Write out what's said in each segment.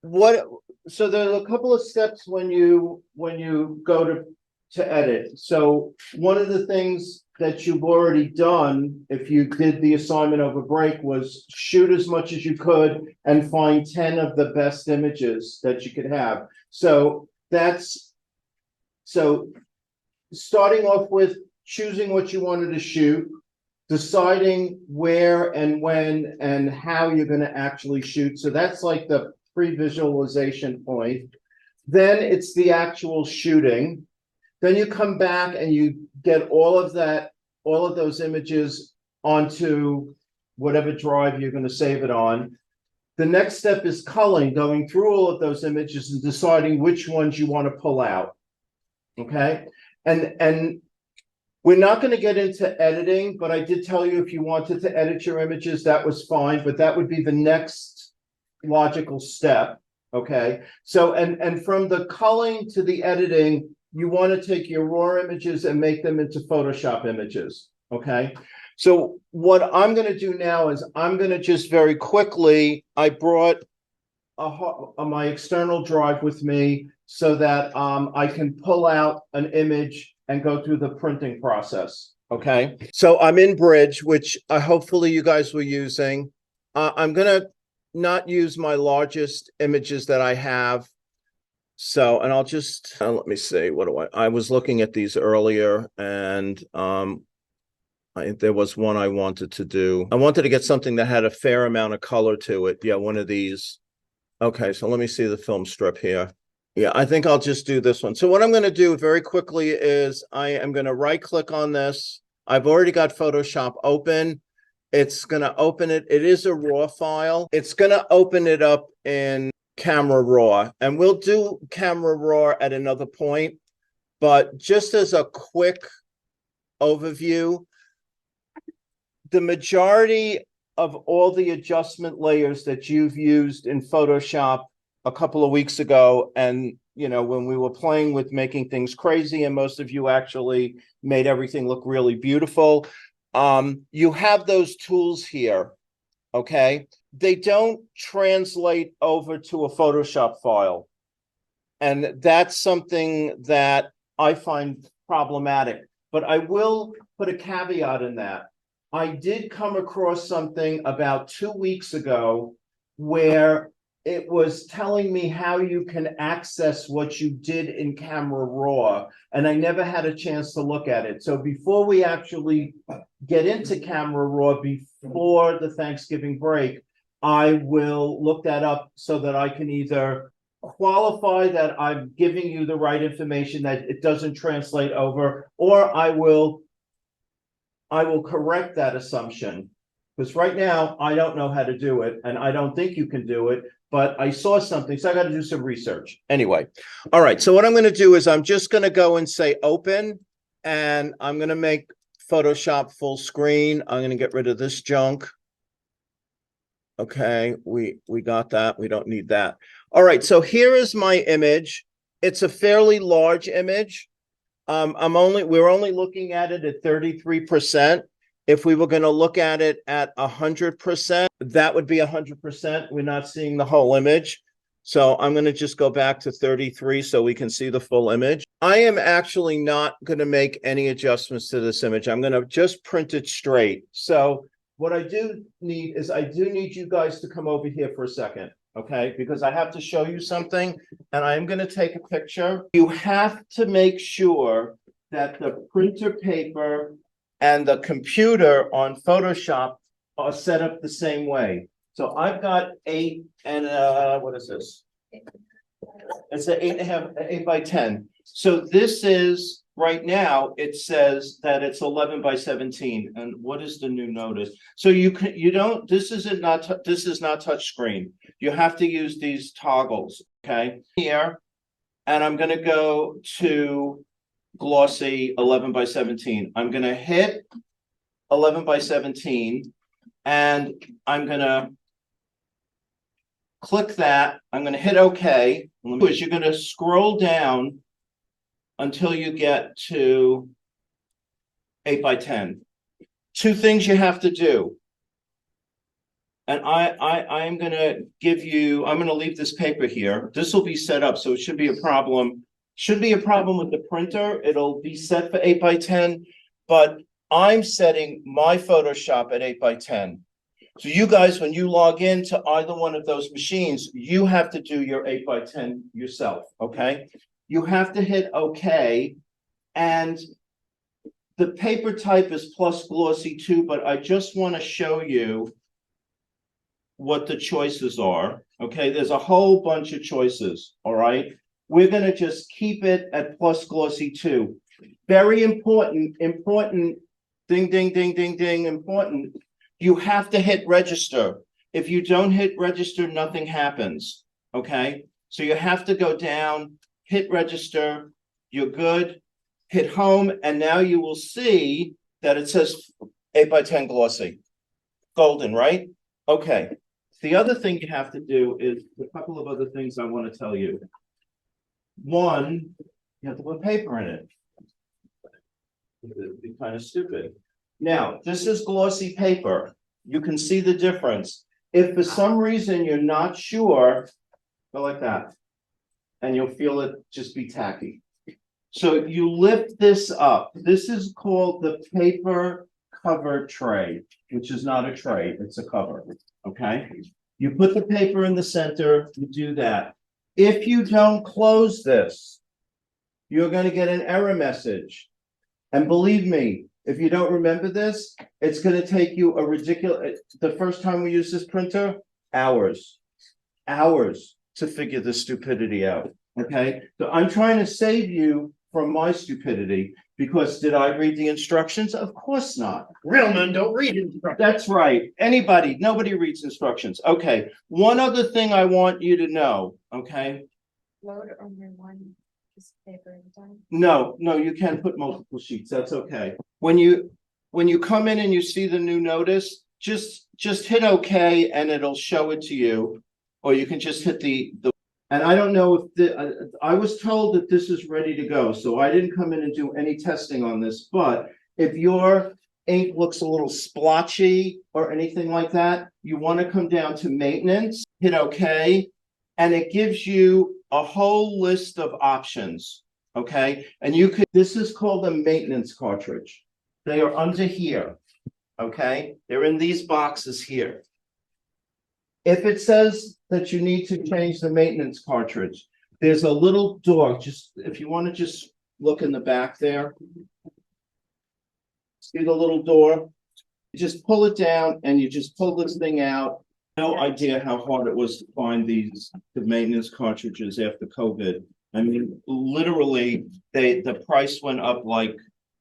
what, so there are a couple of steps when you go to edit. So one of the things that you've already done, if you did the assignment over break, was shoot as much as you could and find 10 of the best images that you could have. So so starting off with choosing what you wanted to shoot, deciding where and when and how you're going to actually shoot. So that's like the pre-visualization point. Then it's the actual shooting. Then you come back and you get all of those images onto whatever drive you're going to save it on. The next step is culling, going through all of those images and deciding which ones you want to pull out. Okay. And we're not going to get into editing, but I did tell you if you wanted to edit your images, that was fine, but that would be the next logical step. Okay. So, and from the culling to the editing, you want to take your raw images and make them into Photoshop images. Okay. So what I'm going to do now is I'm going to just very quickly, I brought my external drive with me so that I can pull out an image and go through the printing process. Okay. So I'm in Bridge, which hopefully you guys were using. I'm going to not use my largest images that I have. So, and I'll just, let me see, I was looking at these earlier and there was one I wanted to do. I wanted to get something that had a fair amount of color to it. Yeah, one of these. Okay, so let me see the film strip here. Yeah, I think I'll just do this one. So what I'm going to do very quickly is I am going to right click on this. I've already got Photoshop open. It's going to open it. It is a raw file. It's going to open it up in Camera Raw, and we'll do Camera Raw at another point. But just as a quick overview, the majority of all the adjustment layers that you've used in Photoshop a couple of weeks ago, and when we were playing with making things crazy, and most of you actually made everything look really beautiful, you have those tools here. Okay, they don't translate over to a Photoshop file, and that's something that I find problematic. But I will put a caveat in that. I did come across something about 2 weeks ago where it was telling me how you can access what you did in Camera Raw, and I never had a chance to look at it. So before we actually get into Camera Raw before the Thanksgiving break, I will look that up so that I can either qualify that I'm giving you the right information, that it doesn't translate over, or I will correct that assumption, because right now I don't know how to do it, and I don't think you can do it, but I saw something, so I got to do some research. Anyway, all right, so what I'm going to do is I'm just going to go and say open, and I'm going to make Photoshop full screen. I'm going to get rid of this junk. Okay, we got that. We don't need that. All right, so here is my image. It's a fairly large image. We're only looking at it at 33%. If we were going to look at it at 100%, that would be 100%. We're not seeing the whole image. So I'm going to just go back to 33 so we can see the full image. I am actually not going to make any adjustments to this image. I'm going to just print it straight. So what I do need is you guys to come over here for a second. Okay, because I have to show you something, and I'm going to take a picture. You have to make sure that the printer paper and the computer on Photoshop are set up the same way. So I've got 8 and what is this? It's an 8 by 10. So this is right now. It says that it's 11 by 17. And what is the new notice? So this is not touch screen. You have to use these toggles. Okay, here, and I'm going to go to glossy 11 by 17. I'm going to hit 11 by 17, and I'm going to click that. I'm going to hit OK. You're going to scroll down until you get to 8 by 10. Two things you have to do. And I'm gonna I'm gonna leave this paper here. This will be set up, so it should be a problem. Should be a problem with the printer. It'll be set for 8x10, but I'm setting my Photoshop at 8x10. So you guys, when you log into either one of those machines, you have to do your 8x10 yourself, okay? You have to hit OK, and the paper type is plus glossy too, but I just want to show you what the choices are. Okay, there's a whole bunch of choices. All right, we're going to just keep it at plus glossy 2. Very important, ding, ding, ding, ding, ding, important. You have to hit register. If you don't hit register, nothing happens. Okay, so you have to go down, hit register. You're good. Hit home, and now you will see that it says 8x10 glossy. Golden, right? Okay. The other thing you have to do is a couple of other things I want to tell you. One, you have to put paper in it. It'd be kind of stupid. Now, this is glossy paper. You can see the difference. If for some reason you're not sure, go like that, and you'll feel it just be tacky. So you lift this up. This is called the paper cover tray, which is not a tray, it's a cover, okay? You put the paper in the center, you do that. If you don't close this, you're gonna get an error message. And believe me, if you don't remember this, it's gonna take you a ridiculous, the first time we use this printer, hours to figure this stupidity out, okay? So I'm trying to save you from my stupidity, because did I read the instructions? Of course not. Real men don't read instructions. That's right. Nobody reads instructions. Okay. One other thing I want you to know, okay? Load only one piece of paper at a time. No, you can put multiple sheets. That's okay. When you come in and you see the new notice, just hit OK and it'll show it to you, or you can just hit the. And I don't know if I was told that this is ready to go, so I didn't come in and do any testing on this. But if your ink looks a little splotchy or anything like that, you want to come down to maintenance, hit OK, and it gives you a whole list of options. Okay, and this is called a maintenance cartridge. They are under here. Okay, they're in these boxes here. If it says that you need to change the maintenance cartridge, there's a little door. Just if you want to just look in the back there. See the little door? You just pull it down and you just pull this thing out. No idea how hard it was to find the maintenance cartridges after COVID. I mean, literally, the price went up like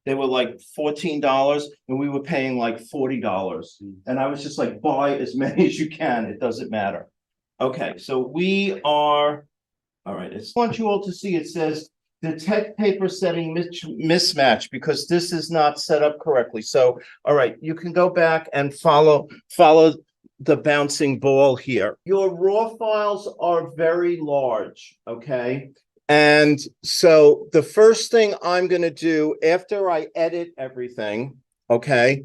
they were like $14 and we were paying like $40. And I was just like, buy as many as you can. It doesn't matter. Okay, so we are, all right. I want you all to see, it says detect paper setting mismatch, because this is not set up correctly. So, all right, you can go back and follow the bouncing ball here. Your raw files are very large, okay? And so the first thing I'm going to do after I edit everything, okay?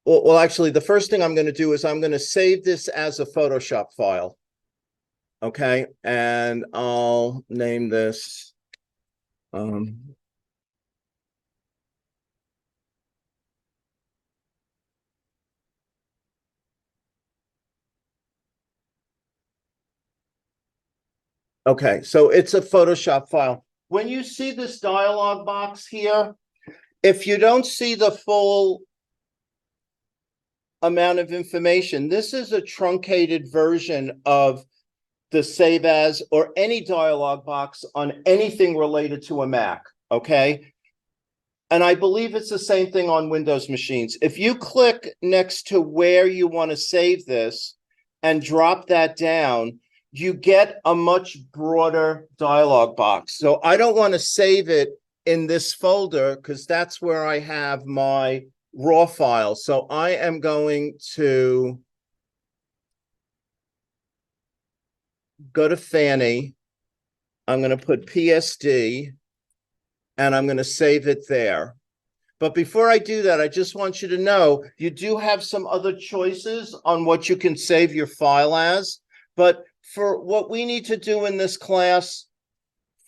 Well, actually, the first thing I'm going to do is I'm going to save this as a Photoshop file. Okay, and I'll name this. Okay, so it's a Photoshop file. When you see this dialog box here, if you don't see the full amount of information, this is a truncated version of the save as or any dialog box on anything related to a Mac, okay? And I believe it's the same thing on Windows machines. If you click next to where you want to save this and drop that down, you get a much broader dialog box. So I don't want to save it in this folder because that's where I have my raw file. So I am going to go to Fanny. I'm going to put PSD and I'm going to save it there. But before I do that, I just want you to know, you do have some other choices on what you can save your file as. But for what we need to do in this class,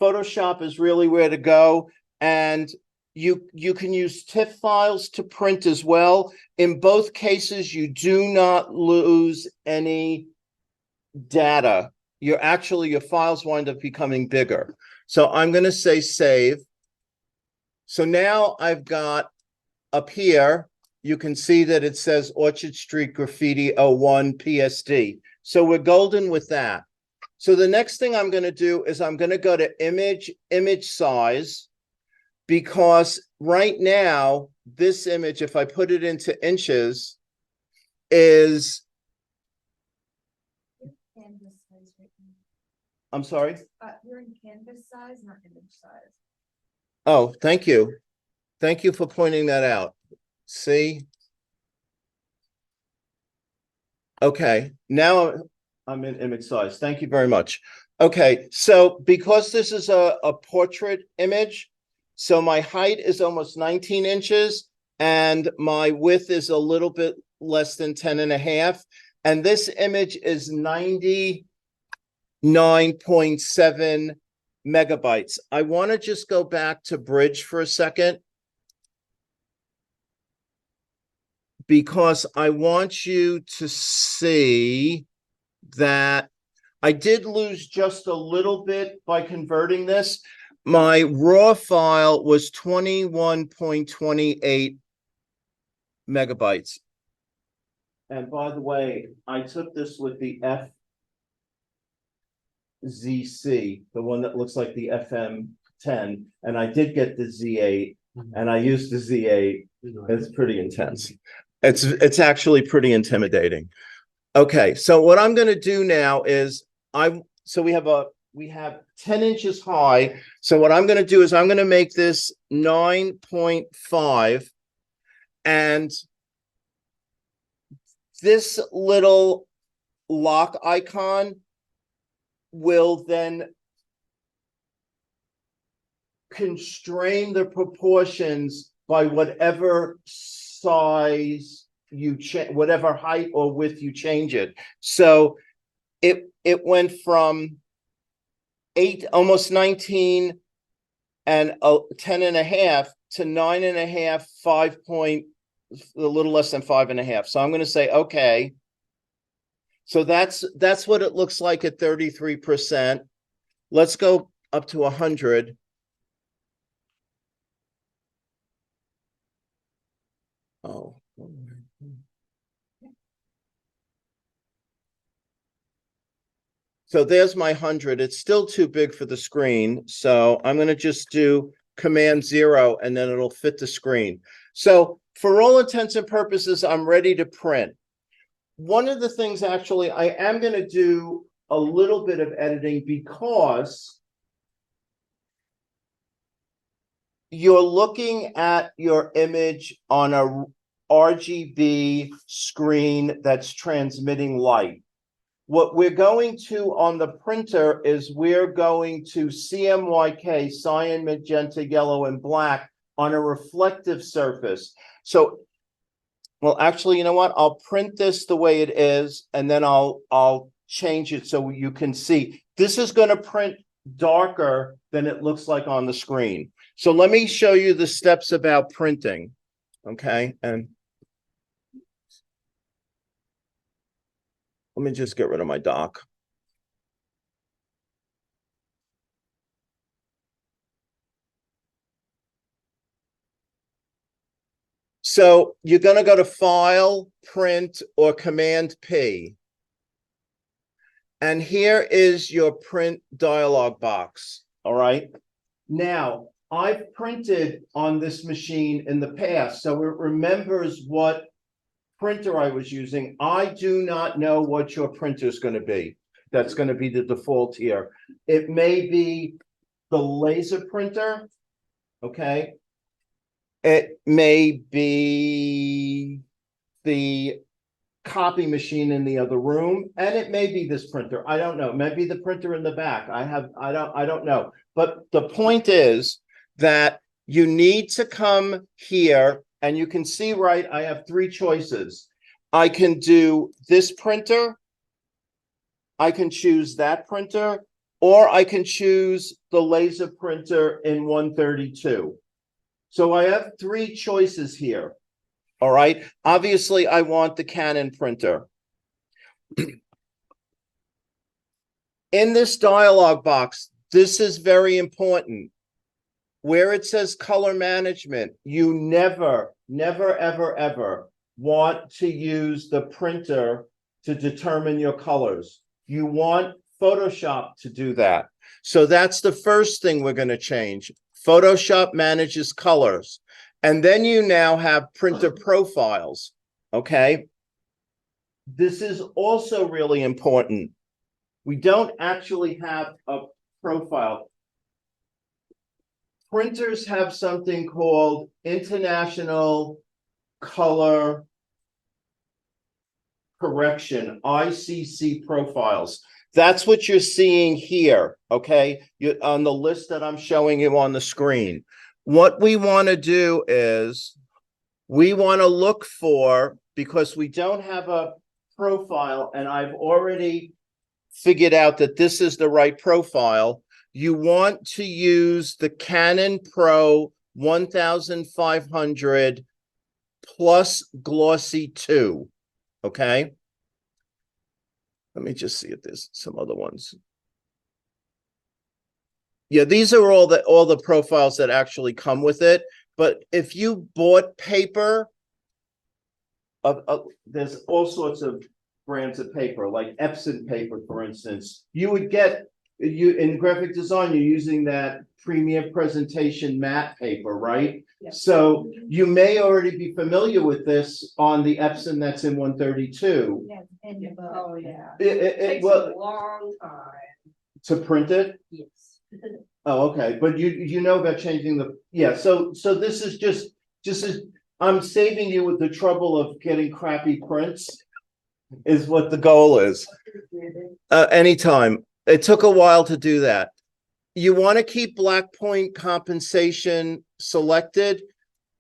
Photoshop is really where to go. And you can use TIFF files to print as well. In both cases, you do not lose any data. Your files wind up becoming bigger. So I'm going to say save. So now I've got up here, you can see that it says Orchard Street Graffiti 01 PSD. So we're golden with that. So the next thing I'm going to do is I'm going to go to image size, because right now, this image, if I put it into inches, is, Canvas size right now. I'm sorry. You're in canvas size, not image size. Oh, thank you. Thank you for pointing that out. See? Okay, now I'm in image size. Thank you very much. Okay, so because this is a portrait image, so my height is almost 19 inches and my width is a little bit less than 10 and a half. And this image is 99.7 megabytes. I want to just go back to Bridge for a second, because I want you to see that I did lose just a little bit by converting this. My raw file was 21.28 megabytes. And by the way, I took this with the FZC, the one that looks like the FM10, and I did get the Z8, and I used the Z8. It's pretty intense. It's actually pretty intimidating. Okay, so what I'm going to do now is we have 10 inches high. So what I'm going to do is I'm going to make this 9.5, and this little lock icon will then constrain the proportions by whatever size you change, whatever height or width you change it. So it went from 8, almost 19 and 10 and a half to 9 and a half, 5 point, a little less than 5 and a half. So I'm going to say, okay. So that's what it looks like at 33%. Let's go up to 100. Oh. So there's my 100. It's still too big for the screen. So I'm going to just do Command 0 and then it'll fit the screen. So for all intents and purposes, I'm ready to print. One of the things actually, I am going to do a little bit of editing because you're looking at your image on a RGB screen that's transmitting light. What we're going to on the printer is we're going to CMYK, cyan, magenta, yellow, and black on a reflective surface. So, well, actually, you know what? I'll print this the way it is, and then I'll change it so you can see. This is going to print darker than it looks like on the screen. So let me show you the steps about printing. Okay, and let me just get rid of my dock. So you're going to go to File, Print, or Command P. And here is your print dialog box. All right. Now, I've printed on this machine in the past, so it remembers what printer I was using. I do not know what your printer is going to be. That's going to be the default here. It may be the laser printer. Okay. It may be the copy machine in the other room, and it may be this printer. I don't know. Maybe the printer in the back. I don't know. But the point is that you need to come here, and you can see, right, I have three choices. I can do this printer, I can choose that printer, or I can choose the laser printer in 132. So I have three choices here. All right. Obviously, I want the Canon printer. In this dialog box, this is very important. Where it says color management, you never, ever want to use the printer to determine your colors. You want Photoshop to do that. So that's the first thing we're going to change. Photoshop manages colors. And then you now have printer profiles. Okay. This is also really important. We don't actually have a profile. Printers have something called International Color Correction, ICC profiles. That's what you're seeing here, okay? On the list that I'm showing you on the screen. What we want to do is we want to look for, because we don't have a profile, and I've already figured out that this is the right profile. You want to use the Canon Pro 1500 plus glossy 2. Okay. Let me just see if there's some other ones. Yeah, these are all the profiles that actually come with it. But if you bought paper, there's all sorts of brands of paper, like Epson paper, for instance. You would get, in graphic design, you're using that premium presentation matte paper, right? Yep. So you may already be familiar with this on the Epson that's in 132. Yeah, and your book. Oh, yeah. It Takes a long time. to print it. Yes. Oh, okay, but you know about changing the, yeah, so this is just as, I'm saving you with the trouble of getting crappy prints is what the goal is. Anytime. It took a while to do that. You want to keep black point compensation selected,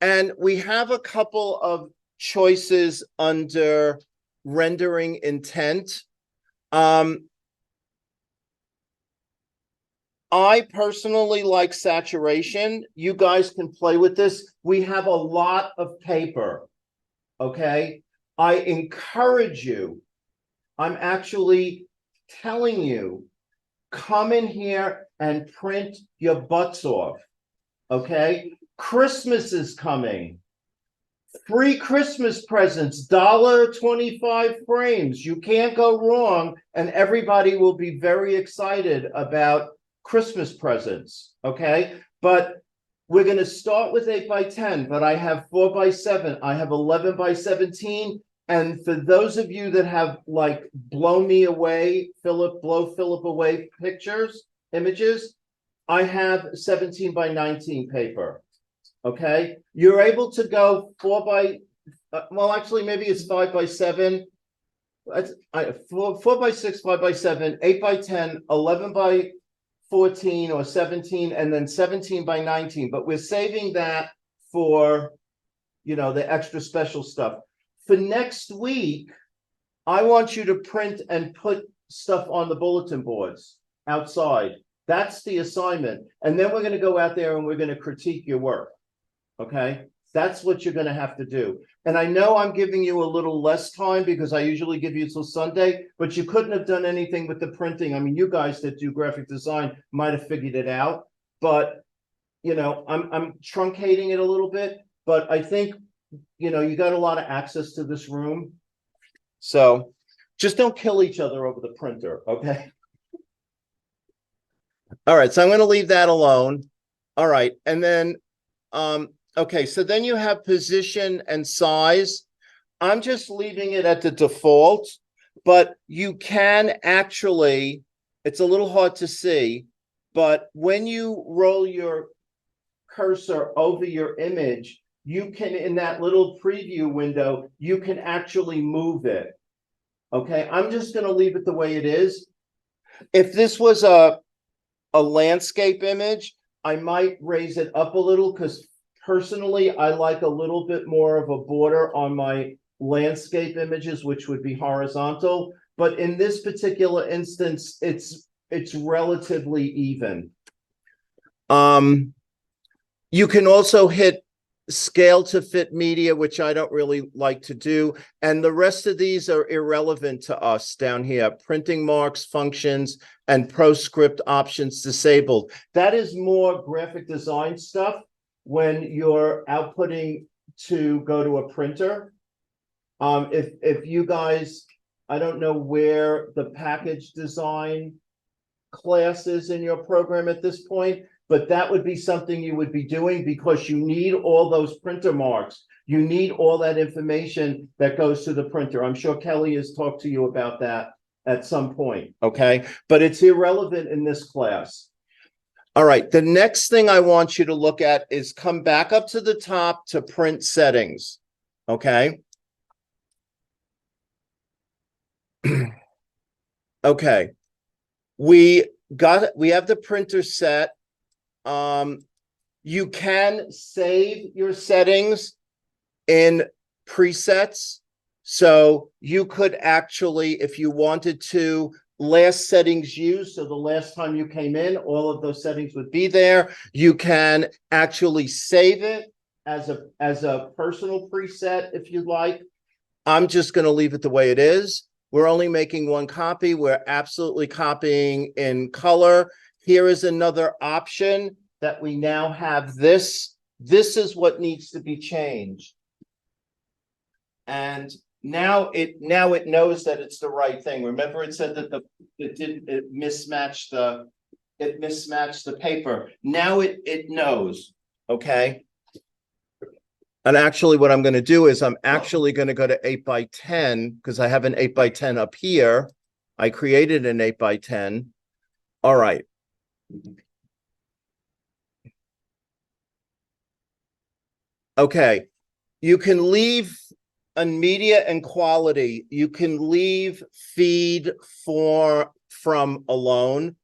and we have a couple of choices under rendering intent. I personally like saturation. You guys can play with this. We have a lot of paper, okay? I encourage you. I'm actually telling you, come in here and print your butts off, okay? Christmas is coming. Free Christmas presents, $1.25 frames. You can't go wrong, and everybody will be very excited about Christmas presents, okay? But we're going to start with 8x10, but I have 4x7, I have 11x17, and for those of you that have like blow me away, blow Philip away images, I have 17x19 paper, okay? You're able to go well, actually, maybe it's 5x7. That's 4x6, 5x7, 8x10, 11x14 or 17, and then 17x19. But we're saving that for, the extra special stuff. For next week, I want you to print and put stuff on the bulletin boards outside. That's the assignment. And then we're going to go out there and we're going to critique your work. Okay? That's what you're going to have to do. And I know I'm giving you a little less time because I usually give you till Sunday, but you couldn't have done anything with the printing. I mean, you guys that do graphic design might have figured it out, but I'm truncating it a little bit, but I think, you got a lot of access to this room. So just don't kill each other over the printer. Okay. All right. So I'm going to leave that alone. All right. And then, okay, so then you have position and size. I'm just leaving it at the default, but you can actually, it's a little hard to see, but when you roll your cursor over your image, you can, in that little preview window, you can actually move it. Okay, I'm just going to leave it the way it is. If this was a landscape image, I might raise it up a little because personally, I like a little bit more of a border on my landscape images, which would be horizontal. But in this particular instance, it's relatively even. You can also hit scale to fit media, which I don't really like to do. And the rest of these are irrelevant to us down here. Printing marks, functions, and proscript options disabled. That is more graphic design stuff when you're outputting to go to a printer. If you guys, I don't know where the package design class is in your program at this point, but that would be something you would be doing because you need all those printer marks. You need all that information that goes to the printer. I'm sure Kelly has talked to you about that at some point, okay? But it's irrelevant in this class. All right, the next thing I want you to look at is come back up to the top to print settings, okay? Okay, we have the printer set. You can save your settings in presets. So you could actually, if you wanted to, last settings used, so the last time you came in, all of those settings would be there. You can actually save it as a personal preset if you'd like. I'm just going to leave it the way it is. We're only making one copy. We're absolutely copying in color. Here is another option that we now have this. This is what needs to be changed. And now it knows that it's the right thing. Remember, it said that it mismatched the paper. Now it knows. Okay. And actually, what I'm going to do is I'm actually going to go to 8x10 because I have an 8x10 up here. I created an 8x10. All right. Okay. You can leave on media and quality. You can leave feed from alone.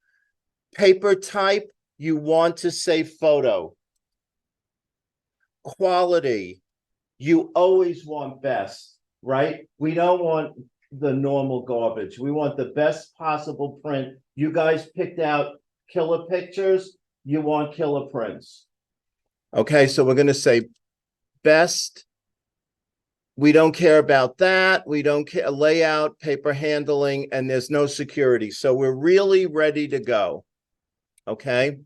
Paper type, you want to say photo. Quality, you always want best, right? We don't want the normal garbage. We want the best possible print. You guys picked out killer pictures. You want killer prints. Okay, so we're going to say best. We don't care about that. We don't care layout, paper handling, and there's no security. So we're really ready to go. Okay.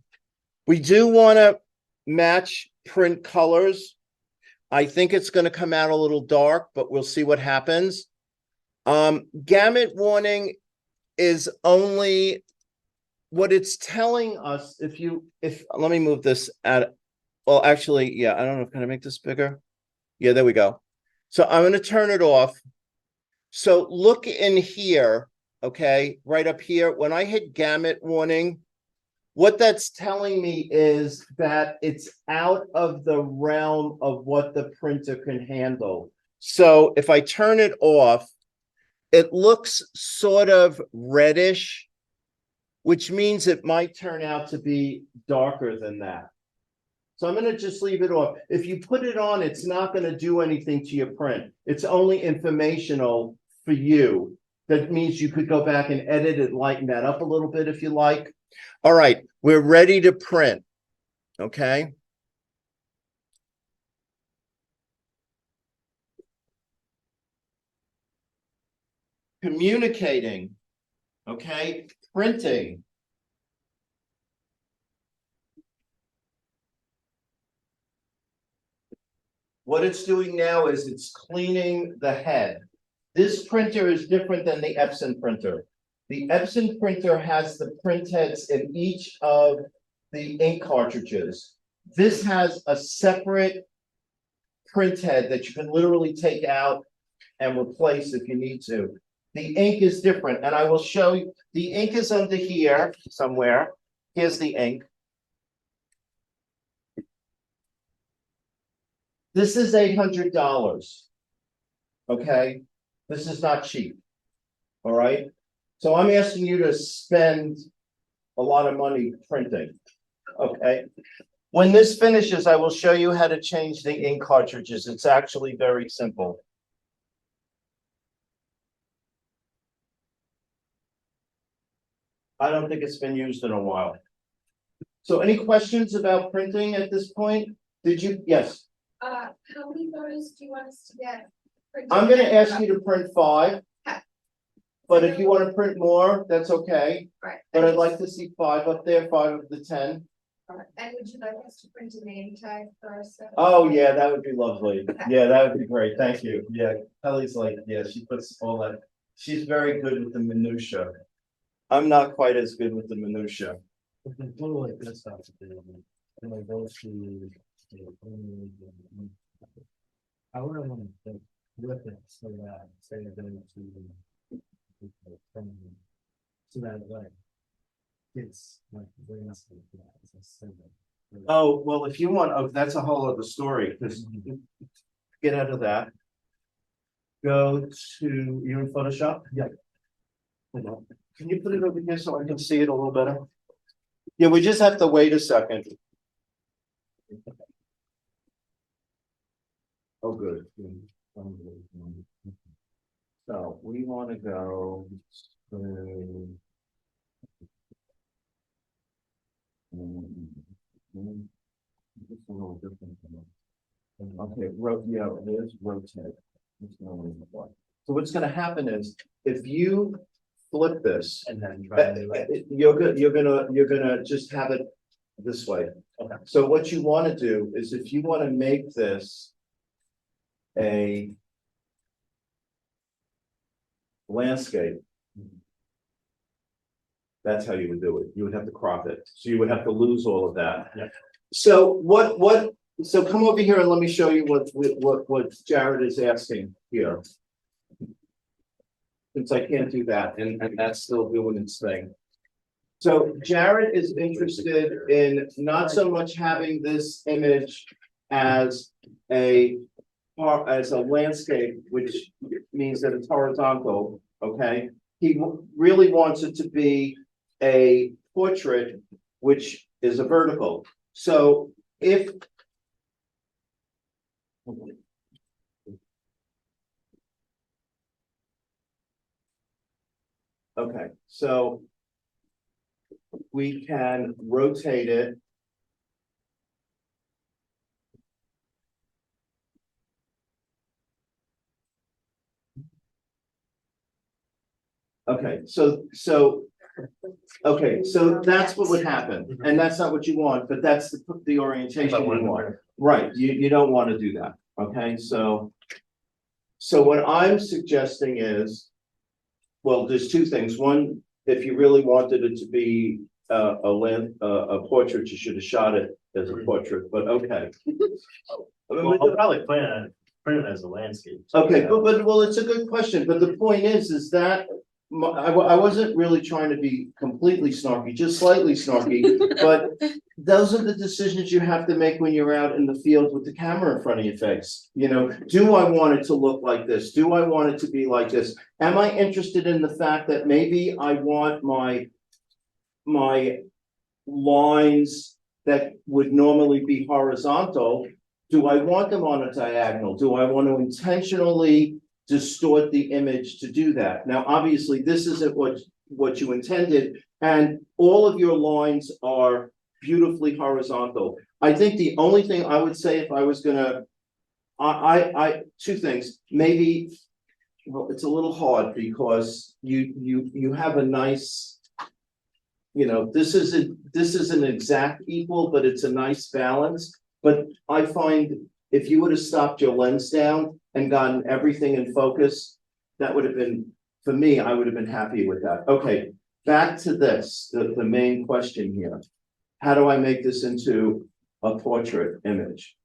We do want to match print colors. I think it's going to come out a little dark, but we'll see what happens. Gamut warning is only what it's telling us. Let me move this at, well, actually, yeah, I don't know. Can I make this bigger? Yeah, there we go. So I'm going to turn it off. So look in here, okay, right up here. When I hit gamut warning, what that's telling me is that it's out of the realm of what the printer can handle. So if I turn it off, it looks sort of reddish, which means it might turn out to be darker than that. So I'm going to just leave it off. If you put it on, it's not going to do anything to your print. It's only informational for you. That means you could go back and edit it, lighten that up a little bit if you like. All right, we're ready to print. Okay. Communicating. Okay. Printing. What it's doing now is it's cleaning the head. This printer is different than the Epson printer. The Epson printer has the print heads in each of the ink cartridges. This has a separate print head that you can literally take out and replace if you need to. The ink is different, and I will show you. The ink is under here somewhere. Here's the ink. This is $800. Okay, this is not cheap. All right, so I'm asking you to spend a lot of money printing. Okay. When this finishes, I will show you how to change the ink cartridges. It's actually very simple. I don't think it's been used in a while. So any questions about printing at this point? Did you, yes, How many photos do you want us to get? I'm gonna ask you to print 5. Okay. But if you wanna print more, that's okay. Right. But I'd like to see 5 up there, 5 of the 10. And would you like us to print a name tag for ourselves? Oh, yeah, that would be lovely. Yeah, that would be great. Thank you. Yeah, Kelly's like, yeah, she puts all that. She's very good with the minutia. I'm not quite as good with the minutia. Like this stuff. And I go to. I wouldn't want to flip it so that say you're going to. So that way. It's like very much like that. It's a symbol. Oh, well, if you want, oh, that's a whole other story, because get out of that. Go to, you in Photoshop? Yeah. Hold on. Can you put it over here so I can see it a little better? Yeah, we just have to wait a second. Oh, good. So we want to go to. It's a little different. Okay, yeah, it is rotate. So what's gonna happen is, if you flip this, And then try to. you're gonna just have it this way. Okay. So what you wanna do is, if you wanna make this a landscape, that's how you would do it. You would have to crop it. So you would have to lose all of that. Yeah. So so come over here and let me show you what Jared is asking here. Since I can't do that, and that's still doing its thing. So Jared is interested in not so much having this image as a landscape, which means that it's horizontal, okay? He really wants it to be a portrait, which is a vertical. So if okay, so we can rotate it. Okay, so that's what would happen, and that's not what you want, but that's the orientation you want. Right, you don't want to do that, okay, so what I'm suggesting is, well, there's 2 things. One, if you really wanted it to be a portrait, you should have shot it as a portrait, but okay. Well, I'll probably print it as a landscape. Okay, but well, it's a good question, but the point is that I wasn't really trying to be completely snarky, just slightly snarky, but those are the decisions you have to make when you're out in the field with the camera in front of your face. You know, do I want it to look like this? Do I want it to be like this? Am I interested in the fact that maybe I want my lines that would normally be horizontal? Do I want them on a diagonal? Do I want to intentionally distort the image to do that? Now, obviously, this isn't what you intended, and all of your lines are beautifully horizontal. I think the only thing I would say, if I was gonna, I 2 things. Maybe, well, it's a little hard because you have a nice, you know, this isn't exact equal, but it's a nice balance. But I find if you would have stopped your lens down and gotten everything in focus, that would have been, for me, I would have been happy with that. Okay, back to this, the main question here. How do I make this into a portrait image?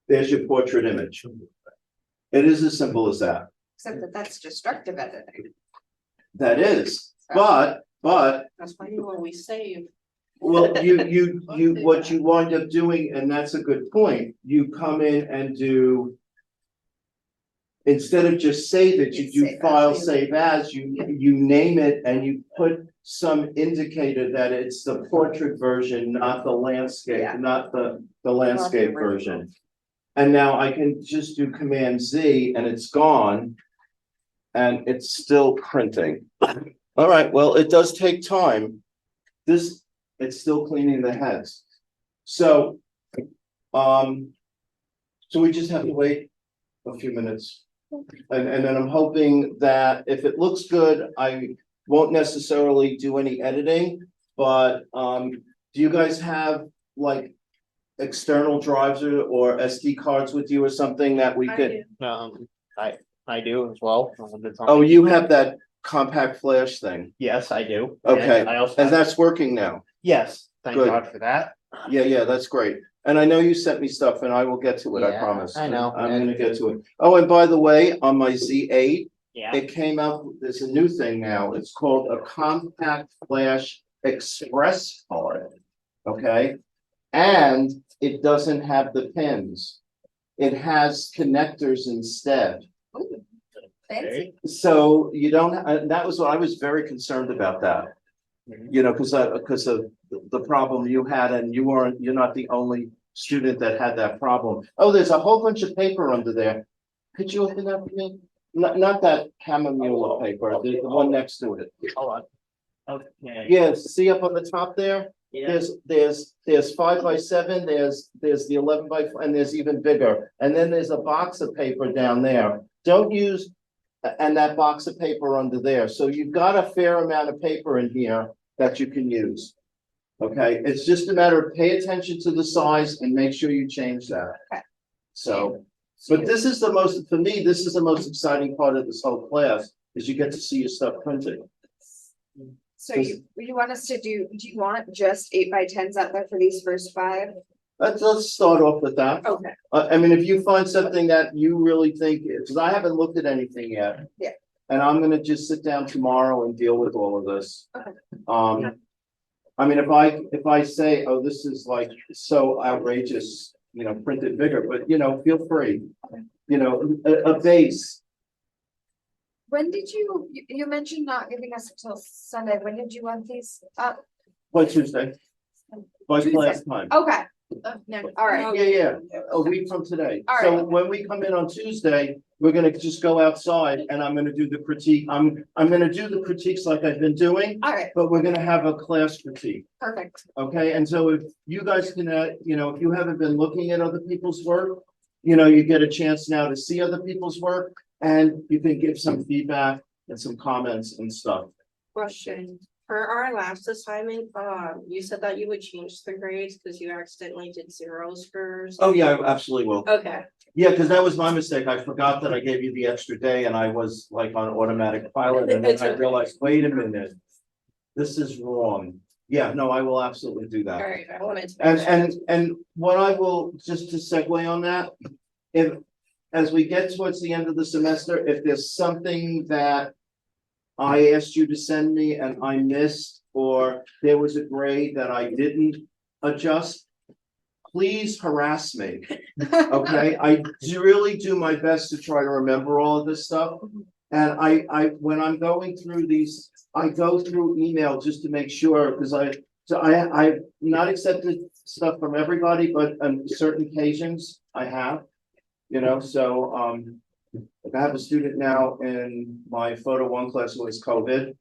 There's your portrait image. It is as simple as that. Except that that's destructive editing. That is, but That's why you always save. well, what you wind up doing, and that's a good point, you come in and do instead of just save it, you It's do save as, file you- save as, you name it and you put some indicator that it's the portrait version, not the landscape, Yeah. not the landscape original. version. And now I can just do Command Z and it's gone. And it's still printing. All right, well, it does take time. It's still cleaning the heads. So, so we just have to wait a few minutes. And then I'm hoping that if it looks good, I won't necessarily do any editing, but, do you guys have like external drives or SD cards with you or something that we I could? do. I do as well. Oh, you have that compact flash thing. Yes, I do. Okay, And I also, and that's working now. yes, thank Good. God for that. Yeah, that's great. And I know you sent me stuff and I will get to it, I Yeah, promise. I know. I'm gonna get to it. Oh, and by the way, on my Z8, Yeah, it came out, there's a new thing now. It's called a compact flash express card. Okay? And it doesn't have the pins. It has connectors instead. Fancy. So you don't, that was what I was very concerned about that. You know, because of the problem you had and you're not the only student that had that problem. Oh, there's a whole bunch of paper under there. Could you open that for me? Not that chamomile paper, the one next to it. hold on. Okay. Yes, see up on the top there? Yeah. There's 5x7, there's the 11 by, and there's even bigger. And then there's a box of paper down there. Don't use, and that box of paper under there. So you've got a fair amount of paper in here that you can use. Okay, it's just a matter of pay attention to the size and make sure you change that. Okay. So, but this is the most, for me, this is the most exciting part of this whole class, is you get to see your stuff printed. So you want us to do you want just 8x10s out there for these first 5? Let's start off with that. Okay. I mean, if you find something that you really think, because I haven't looked at anything yet. Yeah. And I'm gonna just sit down tomorrow and deal with all of this. Okay. I mean, if I say, oh, this is like so outrageous, print it bigger, but feel free. A base, When did you mentioned not giving us until Sunday? When did you want these up? by Tuesday, by Tuesday. class time. Okay, all right. Yeah, a week from today. All So right. when we come in on Tuesday, we're gonna just go outside and I'm gonna do the critique. I'm gonna do the critiques like I've been doing, All right, but we're gonna have a class critique, perfect. okay? And so if you guys can, if you haven't been looking at other people's work, you get a chance now to see other people's work and you can give some feedback and some comments and stuff. Question, for our last assignment, you said that you would change the grades because you accidentally did zeros for. Oh, yeah, I absolutely will. Okay, Yeah, because that was my mistake. I forgot that I gave you the extra day and I was like on automatic pilot and then I realized, wait a minute. This is wrong. Yeah, no, I will absolutely do all that. right, I wanted to. make sure. And what I will, just to segue on that, if, as we get towards the end of the semester, if there's something that I asked you to send me and I missed, or there was a grade that I didn't adjust, please harass me. Okay, I really do my best to try to remember all of this stuff. And when I'm going through these, I go through email just to make sure, because I've not accepted stuff from everybody, but on certain occasions I have. So if I have a student now in my photo 1 class who has COVID.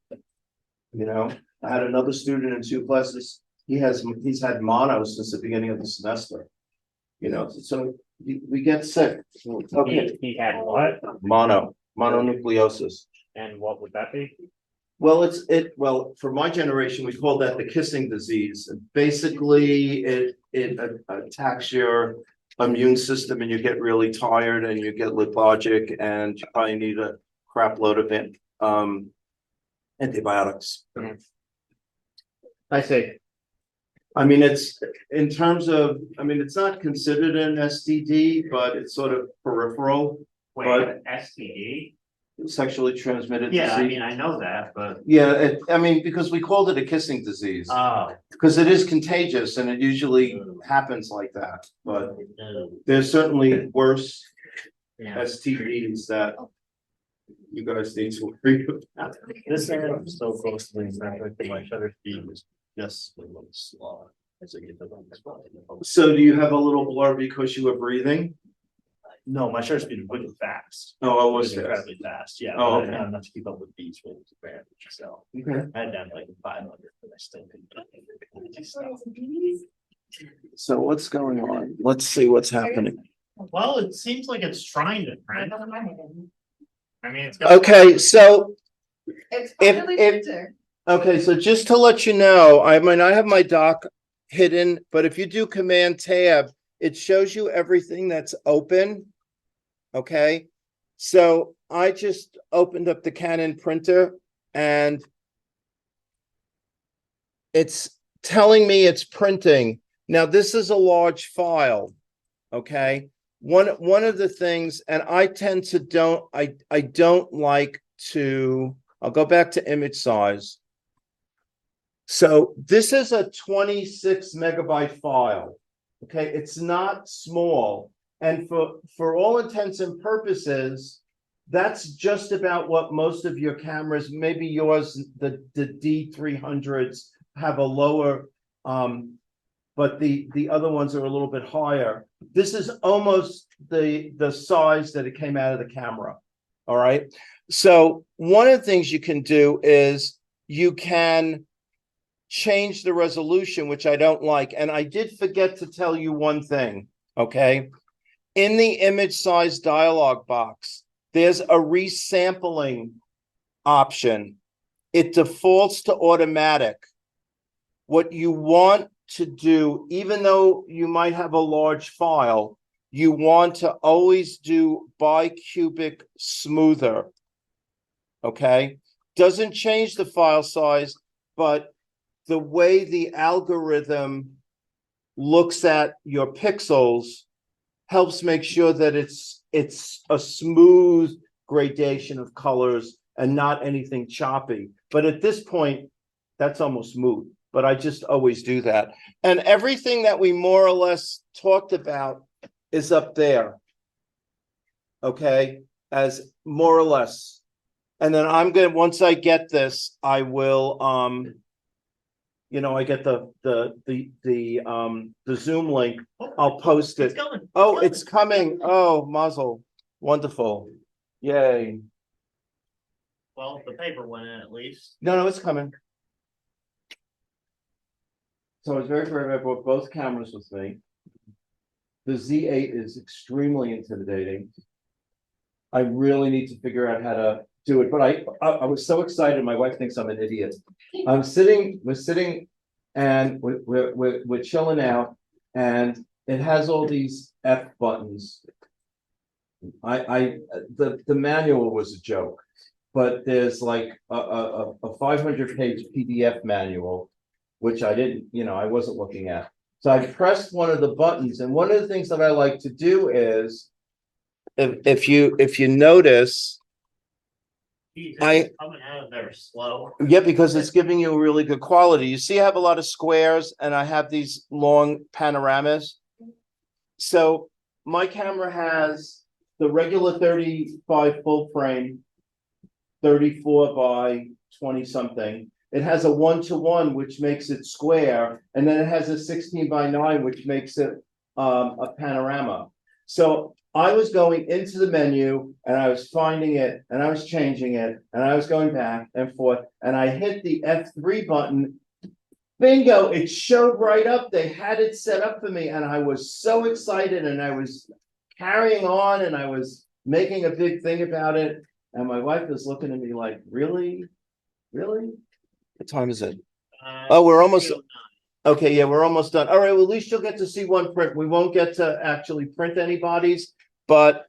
I had another student in 2 classes, he's had mono since the beginning of the semester. So we get sick. Okay, He had what? mononucleosis. And what would that be? Well, well, for my generation, we call that the kissing disease. Basically, it attacks your immune system and you get really tired and you get lethargic and you probably need a crap load of antibiotics. I see. I mean, it's in terms of, it's not considered an STD, but it's sort of peripheral, Wait, STD? sexually transmitted Yeah, I disease. mean, I know that, but, Yeah, because we called it a kissing disease. Because it is contagious and it usually happens like that, but there's certainly worse Yeah. STDs that you guys need to agree with. This area is so close to the traffic that my shutter speed is just a little slow. As I get to the. So do you have a little blur because you were breathing? No, my shutter speed is really fast. Oh, I was It's incredibly fast, yeah. Oh, but okay. Not enough to keep up with these with the advantage, so Okay. I had down to like 500, but I still couldn't. So what's going on? Let's see what's happening. Well, it seems like it's trying to print. I mean, it's. Okay, so, It's If- finally if- printing. okay, so just to let you know, I mean, I have my dock hidden, but if you do Command Tab, it shows you everything that's open. Okay, so I just opened up the Canon printer and it's telling me it's printing. Now, this is a large file, okay? One of the things, and I tend to I don't like to, I'll go back to image size. So this is a 26 megabyte file, okay? It's not small. And for all intents and purposes, that's just about what most of your cameras, maybe yours, the D300s have a lower, but the other ones are a little bit higher. This is almost the size that it came out of the camera. All right. So one of the things you can do is you can change the resolution, which I don't like. And I did forget to tell you one thing. Okay. In the image size dialog box, there's a resampling option. It defaults to automatic. What you want to do, even though you might have a large file, you want to always do bicubic smoother. Okay? Doesn't change the file size, but the way the algorithm looks at your pixels helps make sure that it's a smooth gradation of colors and not anything choppy. But at this point, that's almost smooth. But I just always do that. And everything that we more or less talked about is up there. Okay, as more or less. And then I'm gonna, once I get this, I will I get the Zoom link, I'll post It's it. coming. Oh, it's coming. Oh, muzzle. Wonderful. Yay. Well, the paper went in at least. No, it's coming. So I was I brought both cameras with me. The Z8 is extremely intimidating. I really need to figure out how to do it, but I was so excited. My wife thinks I'm an idiot. We're sitting and we're chilling out and it has all these F buttons. The manual was a joke, but there's like a 500-page PDF manual, which I didn't, I wasn't looking at. So I pressed one of the buttons, and one of the things that I like to do is, if you notice, Geez, I- it's coming out of there slow. yeah, because it's giving you a really good quality. You see, I have a lot of squares and I have these long panoramas. So my camera has the regular 35 full frame, 34 by 20 something. It has a 1:1, which makes it square, and then it has a 16 by 9, which makes it a panorama. So I was going into the menu and I was finding it and I was changing it and I was going back and forth and I hit the F3 button. Bingo, it showed right up. They had it set up for me and I was so excited and I was carrying on and I was making a big thing about it. And my wife was looking at me like, really? Really? What time is it? Oh, we're almost. Okay, yeah, we're almost done. All right, well, at least you'll get to see one print. We won't get to actually print anybody's, but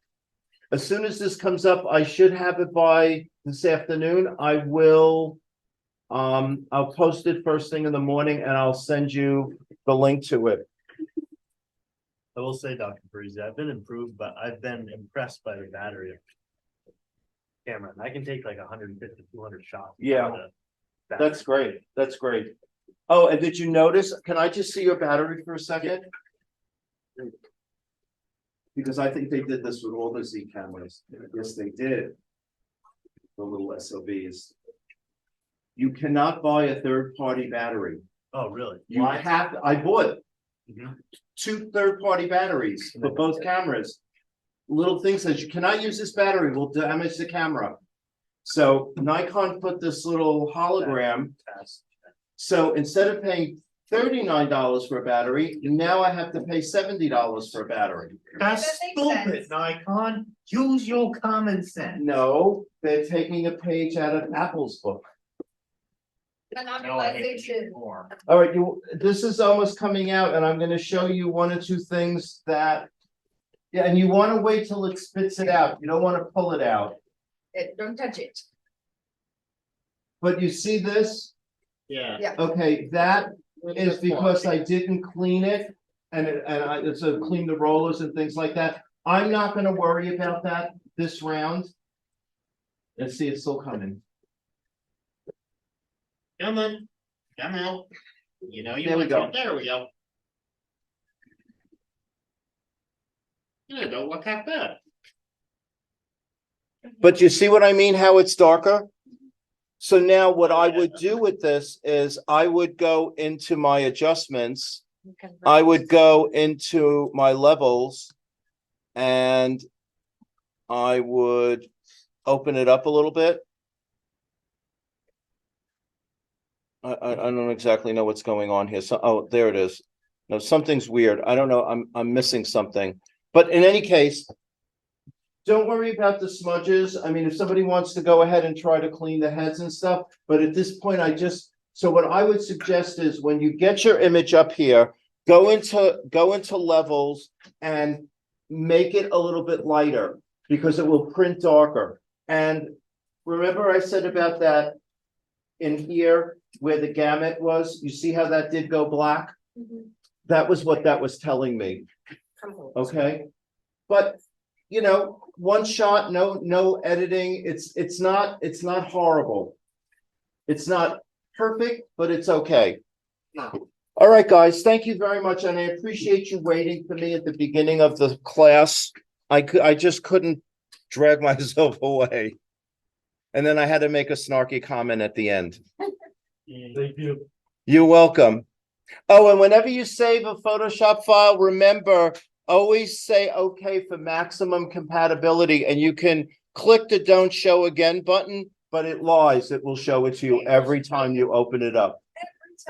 as soon as this comes up, I should have it by this afternoon. I will, I'll post it first thing in the morning and I'll send you the link to it. I will say, Dr. Parisi, I've been improved, but I've been impressed by the battery of the camera. I can take like 150, 200 shots. Yeah. without a That's battery. great. That's great. Oh, and did you notice, can I just see your battery for a second? because I think they did this with all the Z cameras. Yes, they did. The little SOBs. You cannot buy a third-party battery. Oh, really? You Why? have, I bought Mhm. 2 third-party batteries for both cameras. Little thing says you cannot use this battery, will damage the camera. So Nikon put this little hologram. So instead of paying $39 for a battery, now I have to pay $70 for a battery. That's That makes stupid, sense. Nikon. Use your common sense. No, they're taking a page out of Apple's book. No, I hate you more. All right, this is almost coming out and I'm gonna show you 1 or 2 things that. Yeah, and you wanna wait till it spits it out. You don't wanna pull it out. Don't touch it. But you see this? Yeah. Okay, that is because I didn't clean it. And it's a clean the rollers and things like that. I'm not gonna worry about that this round. Let's see, it's still coming. Come on, come out. You know you There we want go. to, there we go. Yeah, don't look at that. But you see what I mean, how it's darker? So now what I would do with this is I would go into my adjustments. I would go into my levels. And I would open it up a little bit. I don't exactly know what's going on here. So, oh, there it is. No, something's weird. I don't know. I'm missing something. But in any case, don't worry about the smudges. I mean, if somebody wants to go ahead and try to clean the heads and stuff, but at this point, so what I would suggest is when you get your image up here, go into levels and make it a little bit lighter because it will print darker. And remember I said about that in here where the gamut was, you see how that did go black? That was what that was telling me. Okay, but you know, 1 shot, no editing. It's not horrible. It's not perfect, but it's okay. All right, guys, thank you very much, and I appreciate you waiting for me at the beginning of the class. I just couldn't drag myself away. And then I had to make a snarky comment at the end. Thank you. You're welcome. Oh, and whenever you save a Photoshop file, remember, always say okay for maximum compatibility, and you can click the don't show again button, but it lies. It will show it to you every time you open it up.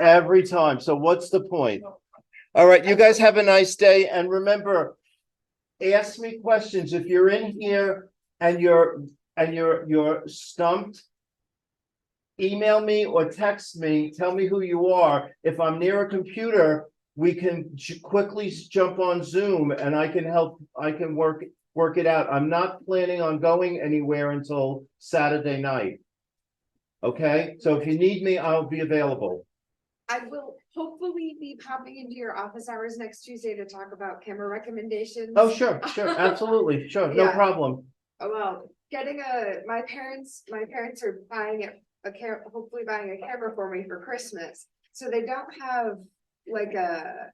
Every time. So what's the point? All right, you guys have a nice day. And remember, ask me questions. If you're in here and you're stumped, email me or text me, tell me who you are. If I'm near a computer, we can quickly jump on Zoom and I can help, I can work it out. I'm not planning on going anywhere until Saturday night. Okay, so if you need me, I'll be available. I will hopefully be popping into your office hours next Tuesday to talk about camera recommendations. Oh, sure, absolutely, sure, no Yeah. problem. Well, my parents are buying hopefully buying a camera for me for Christmas. So they don't have like a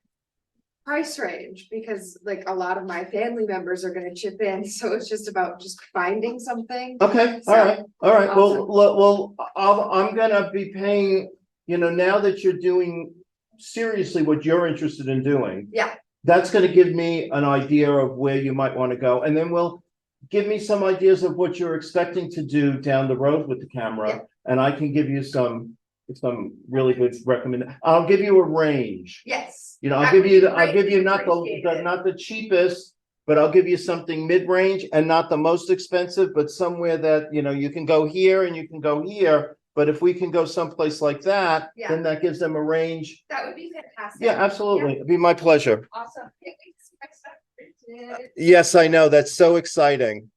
price range because like a lot of my family members are gonna chip in. So it's just about just finding something. Okay, So, all right, awesome. well, I'm gonna be paying, you know, now that you're doing seriously what you're interested in doing. Yeah. That's gonna give me an idea of where you might wanna go, and then we'll give me some ideas of what you're expecting to do down the road with the camera. Yeah. And I can give you some really good I'll give you a range. Yes. You know, That I'll give would you, be I'll give you not appreciated. not the cheapest, but I'll give you something mid-range and not the most expensive, but somewhere that, you know, you can go here and you can go here. But if we can go someplace like that, Yeah. then that gives them a range. That would be fantastic. Yeah, absolutely. It'd be my pleasure. Awesome. Yeah, we expect stuff printed. Yes, I know. That's so exciting.